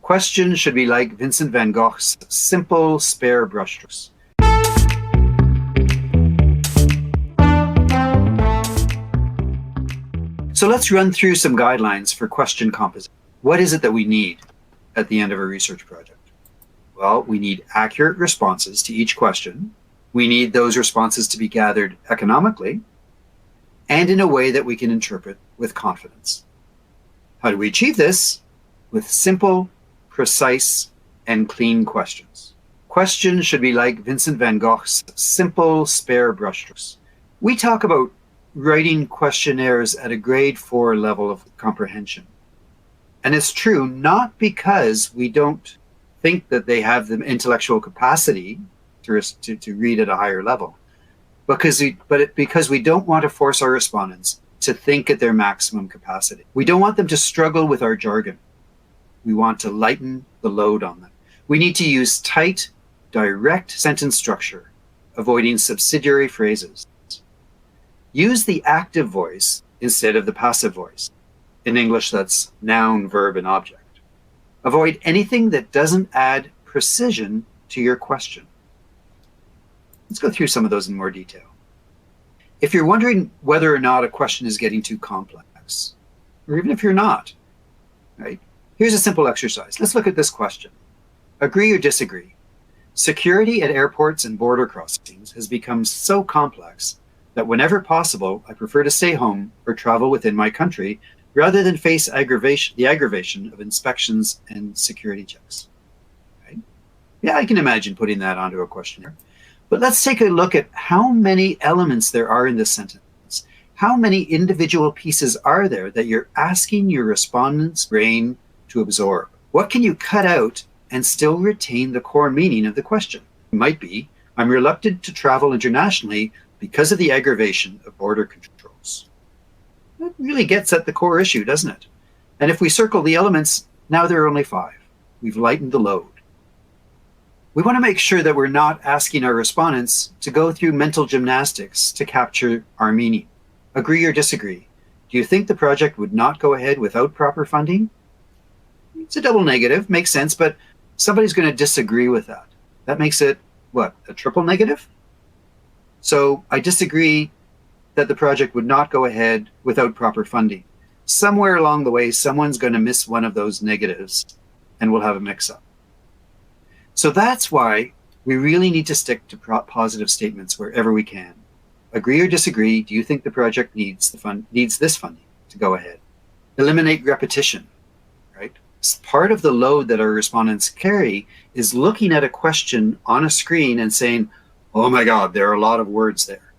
Question should be like Vincent van Gogh's simple, spare brushstrokes. So let's run through some guidelines for question composition. What is it that we need at the end of a research project? Well, we need accurate responses to each question. We need those responses to be gathered economically and in a way that we can interpret with confidence. How do we achieve this? With simple, precise, and clean questions. Questions should be like Vincent van Gogh's simple, spare brushstrokes. We talk about writing questionnaires at a grade 4 level of comprehension. And it's true not because we don't think that they have the intellectual capacity to read at a higher level, because we don't want to force our respondents to think at their maximum capacity. We don't want them to struggle with our jargon. We want to lighten the load on them. We need to use tight, direct sentence structure, avoiding subsidiary phrases. Use the active voice instead of the passive voice. In English, that's noun, verb, and object. Avoid anything that doesn't add precision to your question. Let's go through some of those in more detail. If you're wondering whether or not a question is getting too complex, or even if you're not, right? Here's a simple exercise. Let's look at this question. Agree or disagree? Security at airports and border crossings has become so complex that whenever possible, I prefer to stay home or travel within my country rather than face the aggravation of inspections and security checks. Right? Yeah, I can imagine putting that onto a questionnaire. But let's take a look at how many elements there are in this sentence. How many individual pieces are there that you're asking your respondent's brain to absorb? What can you cut out and still retain the core meaning of the question? It might be, I'm reluctant to travel internationally because of the aggravation of border controls. That really gets at the core issue, doesn't it? And if we circle the elements, now there are only 5. We've lightened the load. We want to make sure that we're not asking our respondents to go through mental gymnastics to capture our meaning. Agree or disagree? Do you think the project would not go ahead without proper funding? It's a double negative, makes sense, but somebody's going to disagree with that. That makes it, what, a triple negative? So I disagree that the project would not go ahead without proper funding. Somewhere along the way, someone's going to miss one of those negatives and we'll have a mix-up. So that's why we really need to stick to positive statements wherever we can. Agree or disagree, do you think the project needs this funding to go ahead? Eliminate repetition, right? Part of the load that our respondents carry is looking at a question on a screen and saying, oh my God, there are a lot of words there,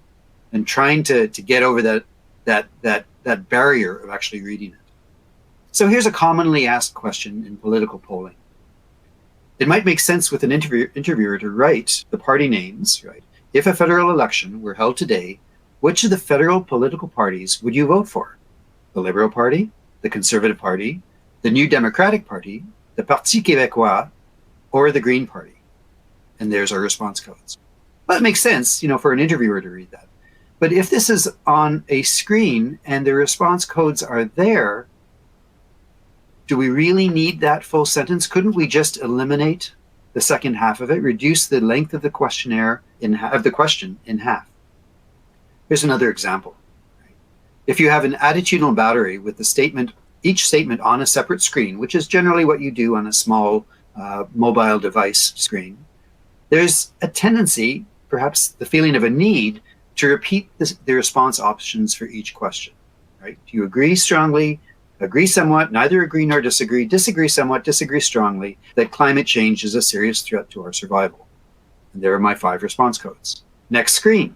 and trying to get over that barrier of actually reading it. So here's a commonly asked question in political polling. It might make sense with an interviewer to write the party names, right? If a federal election were held today, which of the federal political parties would you vote for? The Liberal Party, the Conservative Party, the New Democratic Party, the Parti Québécois, or the Green Party? And there's our response codes. Well, it makes sense, for an interviewer to read that. But if this is on a screen and the response codes are there, do we really need that full sentence? Couldn't we just eliminate the second half of it, reduce the length of the questionnaire of the question in half? Here's another example. If you have an attitudinal battery with each statement on a separate screen, which is generally what you do on a small mobile device screen, there's a tendency, perhaps the feeling of a need, to repeat the response options for each question. Right? Do you agree strongly? Agree somewhat, neither agree nor disagree, disagree somewhat, disagree strongly, that climate change is a serious threat to our survival. And there are my 5 response codes. Next screen.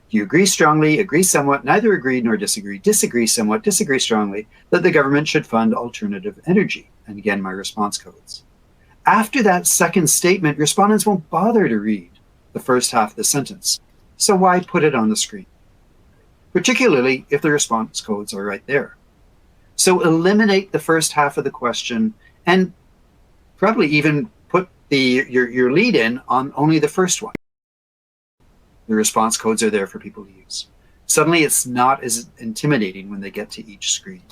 Do you agree strongly, agree somewhat, neither agree nor disagree, disagree somewhat, disagree strongly, that the government should fund alternative energy? And again, my response codes. After that second statement, respondents won't bother to read the first half of the sentence. So why put it on the screen? Particularly if the response codes are right there. So eliminate the first half of the question and probably even put your lead in on only the first one. The response codes are there for people to use. Suddenly it's not as intimidating when they get to each screen.